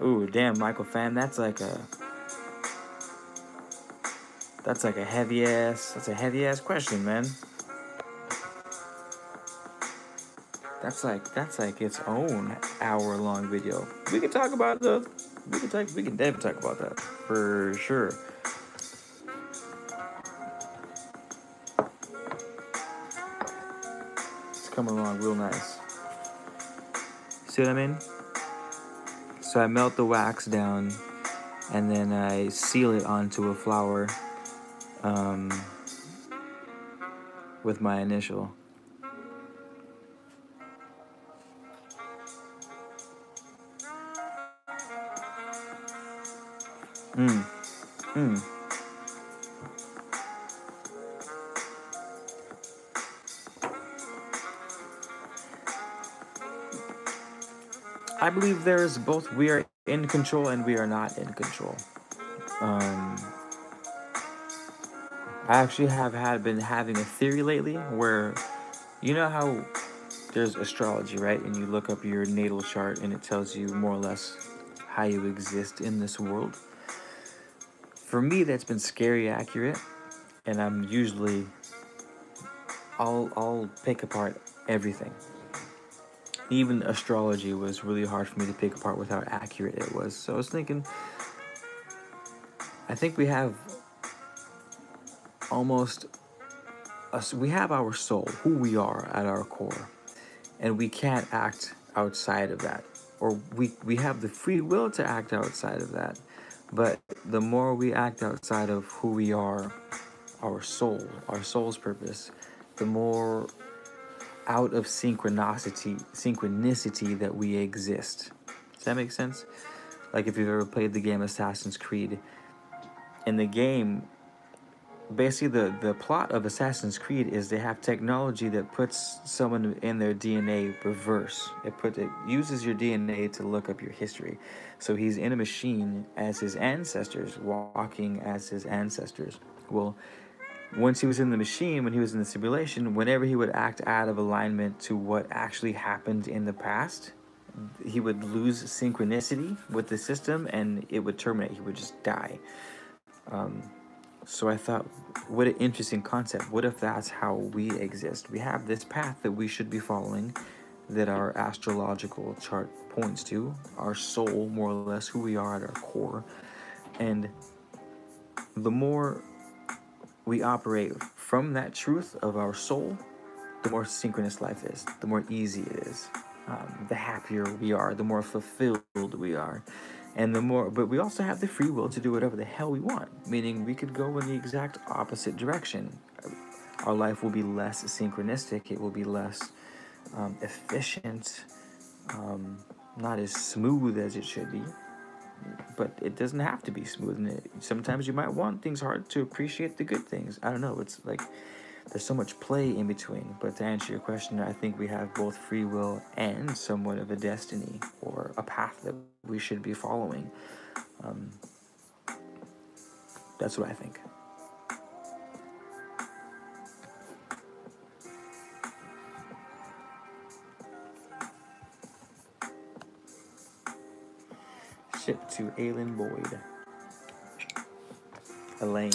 Ooh, damn, Michael fan, that's like a heavy ass question, man. That's like its own hour-long video. We can talk about the we can definitely talk about that for sure. It's coming along real nice. See what I mean? So I melt the wax down and then I seal it onto a flower with my initial. I believe there's both we are in control and we are not in control. I actually been having a theory lately where, you know how there's astrology, right? And you look up your natal chart and it tells you more or less how you exist in this world. For me, that's been scary accurate, and I'm usually I'll pick apart everything. Even astrology was really hard for me to pick apart with how accurate it was. So I was thinking, I think we have almost we have our soul, who we are at our core, and we can't act outside of that, or we have the free will to act outside of that, but the more we act outside of who we are, our soul's purpose, the more out of synchronicity that we exist. Does that make sense? Like if you've ever played the game Assassin's Creed, in the game, basically the plot of Assassin's Creed is they have technology that puts someone in their DNA reverse. It uses your DNA to look up your history. So he's in a machine as his ancestors, walking as his ancestors. Well, once he was in the machine, when he was in the simulation, whenever he would act out of alignment to what actually happened in the past, he would lose synchronicity with the system and it would terminate. He would just die. So I thought, what an interesting concept. What if that's how we exist? We have this path that we should be following, that our astrological chart points to, our soul, more or less, who we are at our core. And the more we operate from that truth of our soul, the more synchronous life is, the more easy it is, the happier we are, the more fulfilled we are. And but we also have the free will to do whatever the hell we want, meaning we could go in the exact opposite direction. Our life will be less synchronistic, it will be less efficient, not as smooth as it should be. But it doesn't have to be smooth. And sometimes you might want things hard to appreciate the good things. I don't know, it's like there's so much play in between. But to answer your question, I think we have both free will and somewhat of a destiny or a path that we should be following. That's what I think. Ship to Aylin Boyd. Elaine.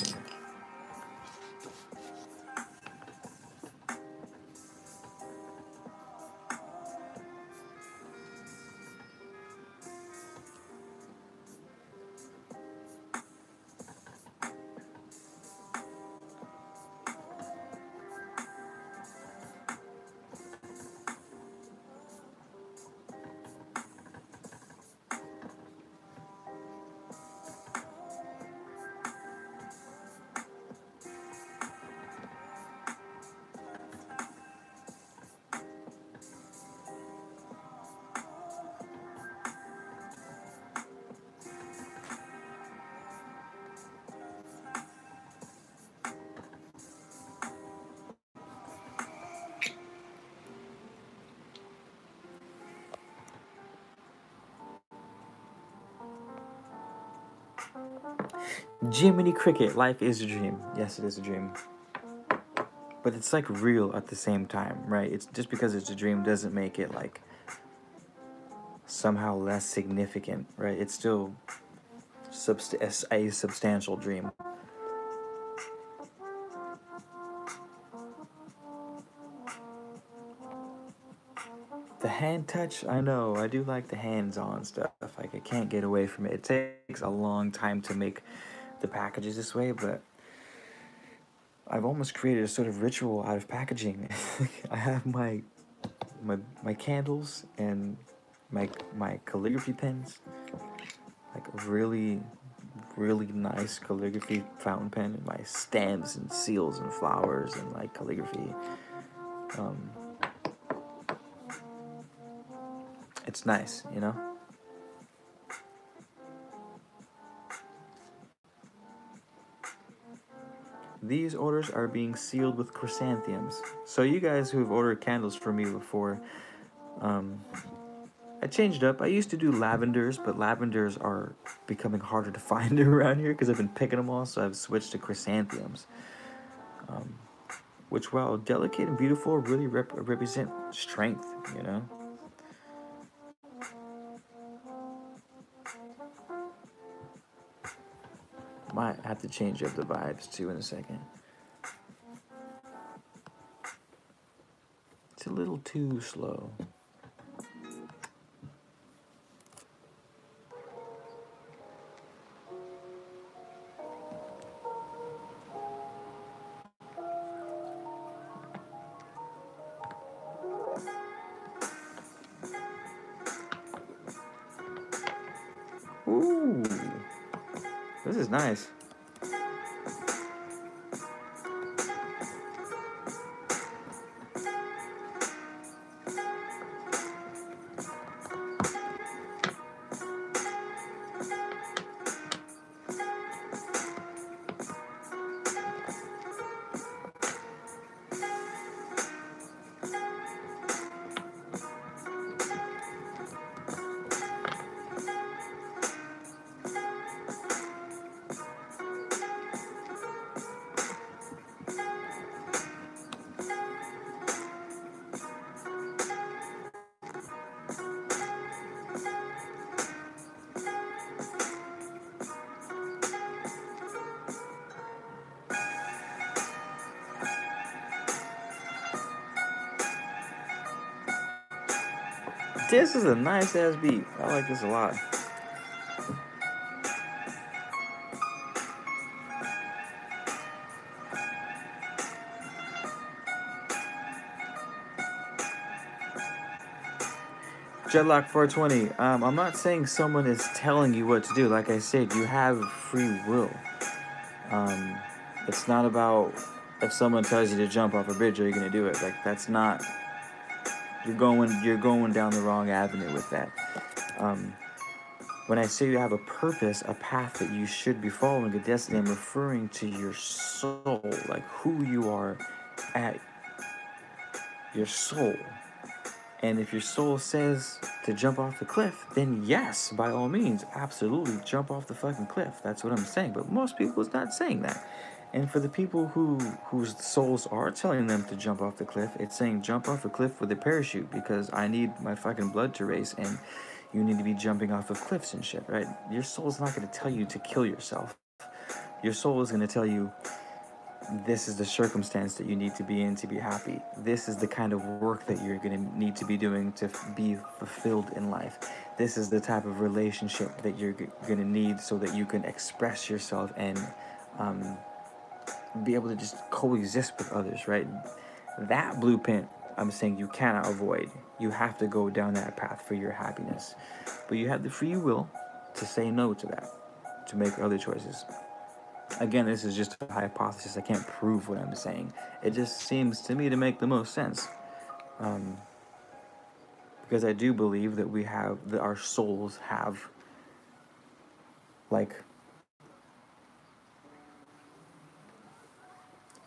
Jiminy Cricket, life is a dream. Yes, it is a dream. But it's like real at the same time, right? It's just because it's a dream doesn't make it like somehow less significant, right? It's still a substantial dream. The hand touch, I know, I do like the hands-on stuff. Like I can't get away from it. It takes a long time to make the packages this way, but I've almost created a sort of ritual out of packaging. I have my candles and my calligraphy pens, like a really nice calligraphy fountain pen, and my stamps and seals and flowers and like calligraphy. Um, it's nice, you know. These orders are being sealed with chrysanthemums. So you guys who have ordered candles for me before, um, I changed up. I used to do lavenders, but lavenders are becoming harder to find around here because I've been picking them all. So I've switched to chrysanthemums, um, which, while delicate and beautiful, really represent strength. You know. Might have to change up the vibes too in a second. It's a little too slow. Ooh, this is nice. This is a nice ass beat. I like this a lot. Jetlock 420. I'm not saying someone is telling you what to do. Like I said, you have free will. Um, it's not about if someone tells you to jump off a bridge, are you gonna do it? Like that's not. You're going down the wrong avenue with that. Um, when I say you have a purpose, a path that you should be following, a destiny, I'm referring to your soul, like who you are at your soul. And if your soul says to jump off the cliff, then yes, by all means, absolutely jump off the fucking cliff. That's what I'm saying. But most people is not saying that. And for the people whose souls are telling them to jump off the cliff, it's saying jump off a cliff with a parachute because I need my fucking blood to race and you need to be jumping off of cliffs and shit, right? Your soul's not going to tell you to kill yourself. Your soul is going to tell you this is the circumstance that you need to be in to be happy. This is the kind of work that you're going to need to be doing to be fulfilled in life. This is the type of relationship that you're going to need so that you can express yourself and be able to just coexist with others, right? That blueprint, I'm saying you cannot avoid. You have to go down that path for your happiness. But you have the free will to say no to that, to make other choices. Again, this is just a hypothesis. I can't prove what I'm saying. It just seems to me to make the most sense. Because I do believe that that our souls have, like,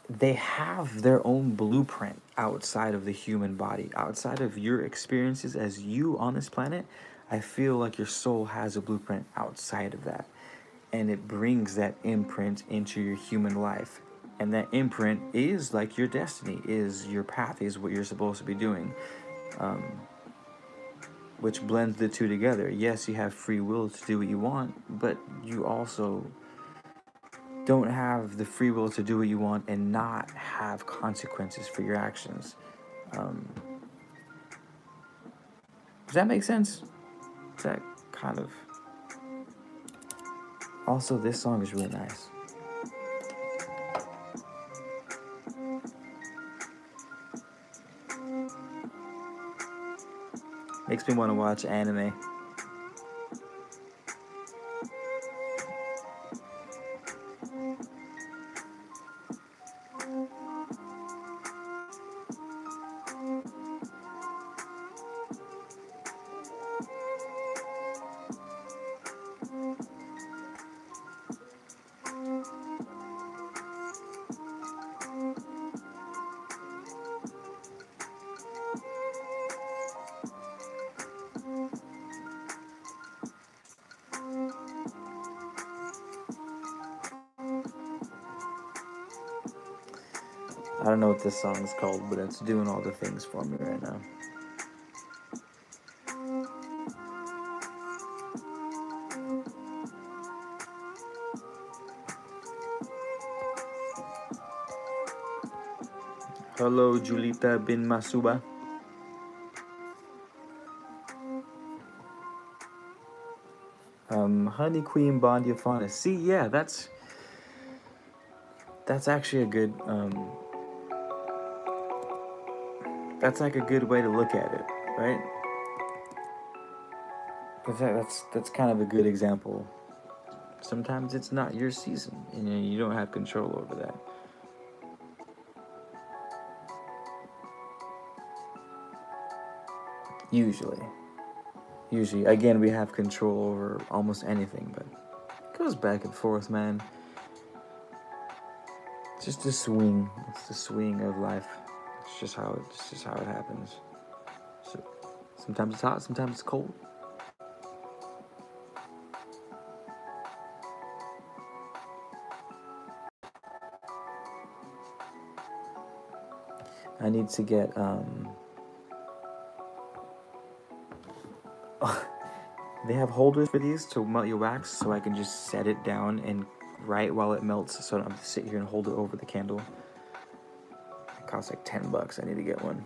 they have their own blueprint outside of the human body, outside of your experiences as you on this planet. I feel like your soul has a blueprint outside of that. and it brings that imprint into your human life. And that imprint is like your destiny, is your path, is what you're supposed to be doing, which blends the two together. Yes, you have free will to do what you want, but you also don't have the free will to do what you want and not have consequences for your actions. Does that make sense? Is that kind of... Also, this song is really nice. Makes me want to watch anime. I don't know what this song is called, but it's doing all the things for me right now. Hello, Julita bin Masuba. Honey Queen Bondiafana. See, yeah, that's actually a good that's like a good way to look at it, right? Because that's kind of a good example. Sometimes it's not your season, and you don't have control over that. Usually, again, we have control over almost anything, but it goes back and forth, man. It's just a swing. It's the swing of life. It's just how it happens. So sometimes it's hot, sometimes it's cold. I need to get they have holders for these to melt your wax, so I can just set it down and write while it melts, so I don't have to sit here and hold it over the candle. It costs like $10. I need to get one.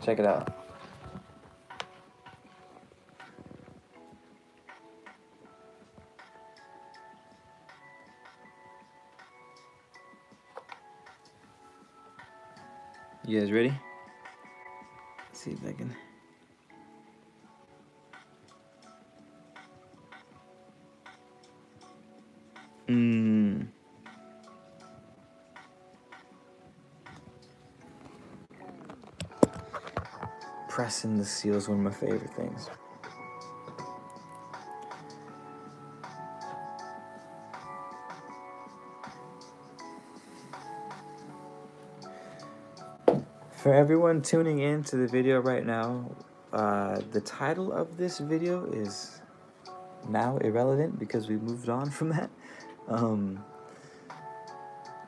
Check it out. You guys ready? Let's see if I can. Pressing the seal is one of my favorite things. For everyone tuning in to the video right now, the title of this video is now irrelevant because we moved on from that.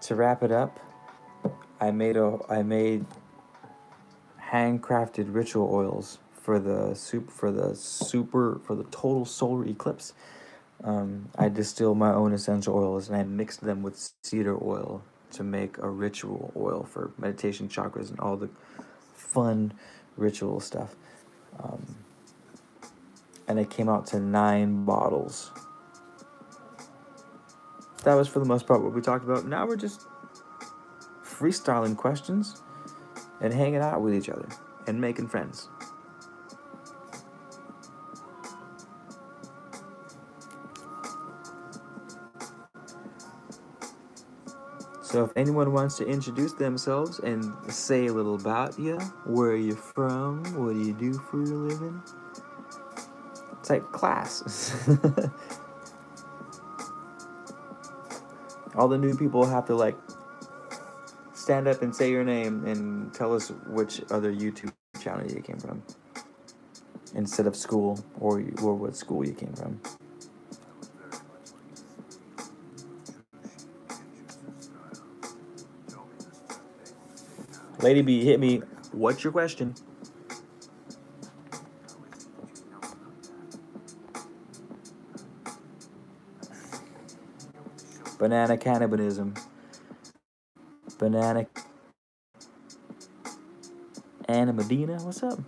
To wrap it up, I made handcrafted ritual oils for the total solar eclipse. I distilled my own essential oils and I mixed them with cedar oil to make a ritual oil for meditation, chakras, and all the fun ritual stuff. And it came out to 9 bottles. That was for the most part what we talked about. Now we're just freestyling questions and hanging out with each other and making friends. So if anyone wants to introduce themselves and say a little about you, where are you from, what do you do for a living? It's like class. All the new people have to like stand up and say your name and tell us which other YouTube channel you came from, instead of school or what school you came from. Lady B, hit me. What's your question? Banana cannibalism. Banana. Anna Medina, what's up?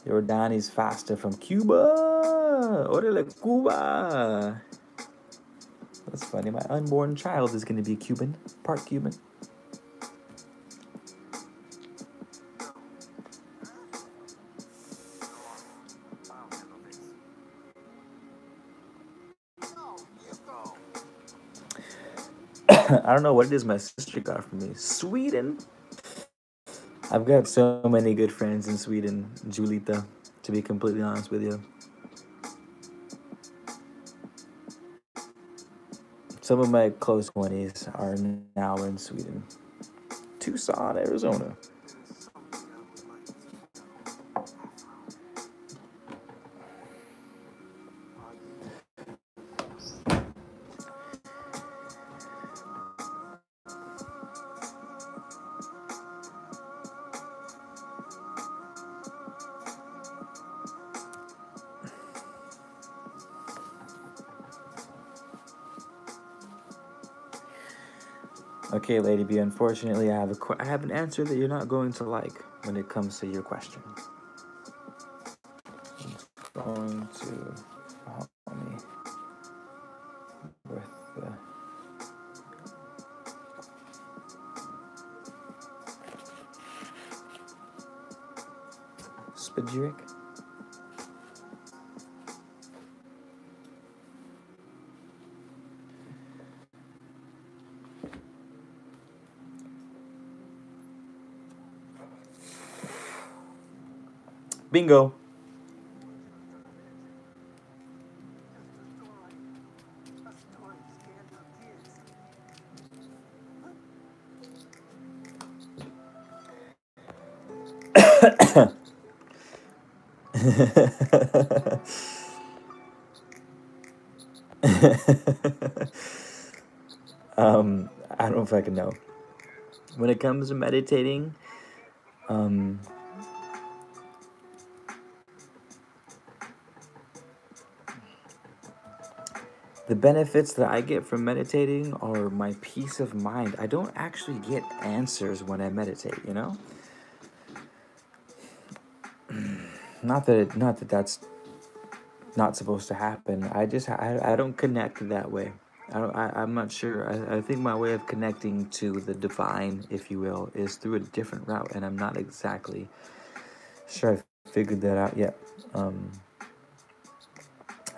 Jordani's faster from Cuba. Orale Cuba. That's funny. My unborn child is going to be Cuban, part Cuban. I don't know what it is my sister got for me. Sweden. I've got so many good friends in Sweden, Julita, to be completely honest with you. Some of my close 20s are now in Sweden. Tucson, Arizona. Okay, Lady B, unfortunately, I have an answer that you're not going to like when it comes to your question. I'm going to help me with the Spajiric. Bingo. I don't fucking know. When it comes to meditating, the benefits that I get from meditating are my peace of mind. I don't actually get answers when I meditate, you know? Not that that's not supposed to happen. I don't connect that way. I'm not sure. I think my way of connecting to the divine, if you will, is through a different route, and I'm not exactly sure I've figured that out yet.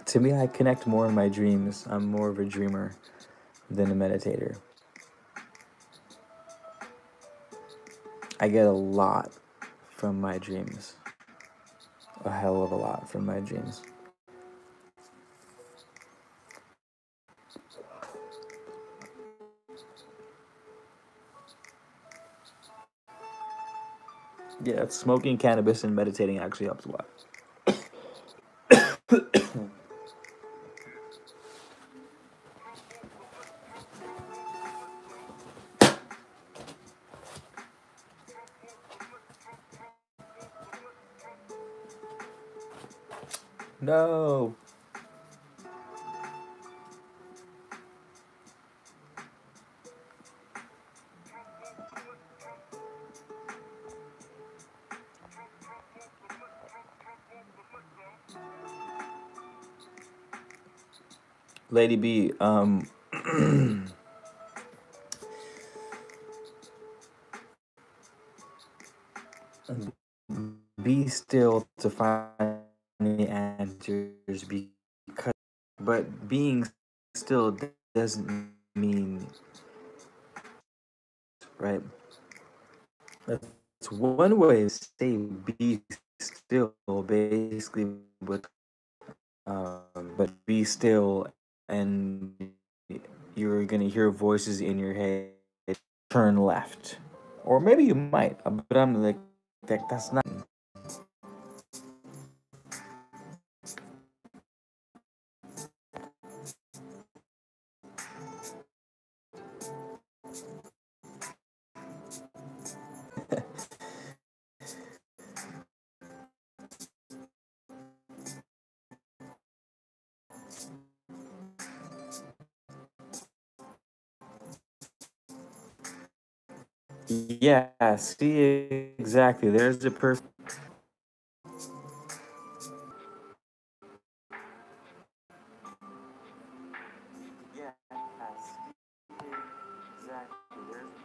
To me, I connect more in my dreams. I'm more of a dreamer than a meditator. I get a lot from my dreams. A hell of a lot from my dreams. Yeah, smoking cannabis and meditating actually helps a lot. No. Lady B, be still to find the answers, because, but being still doesn't mean, right? That's one way to say be still, basically, with but be still and you're gonna hear voices in your head, turn left, or maybe you might, but I'm like, that's not. Yeah, see, exactly. There's the perfect. Yeah, see, exactly. There's.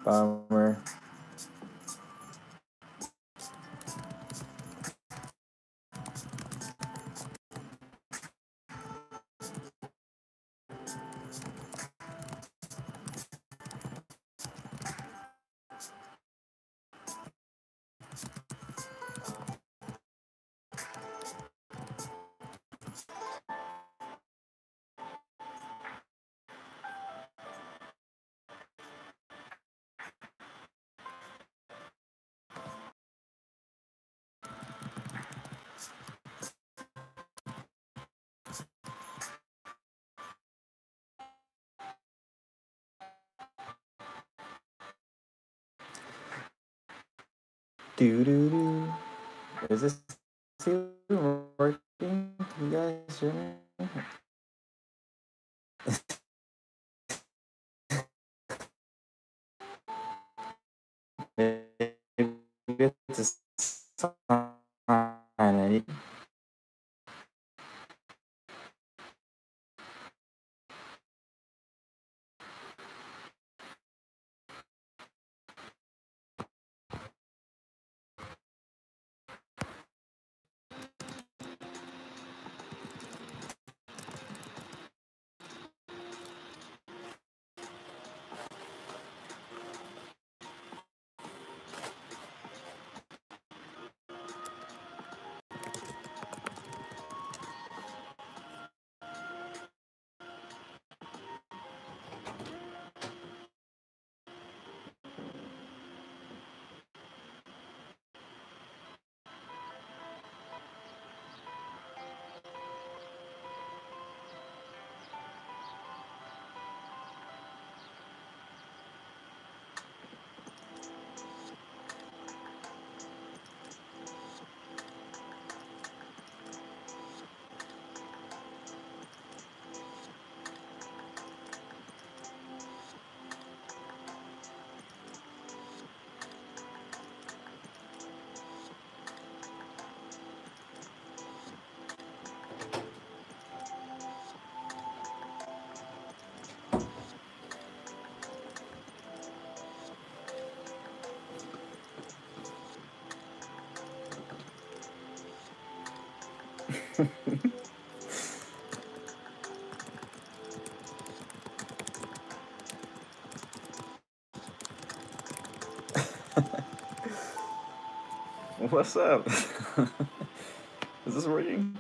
Bummer. Do do do. Is this even working? Can you guys hear me? Maybe it's a sign. What's up? Is this working?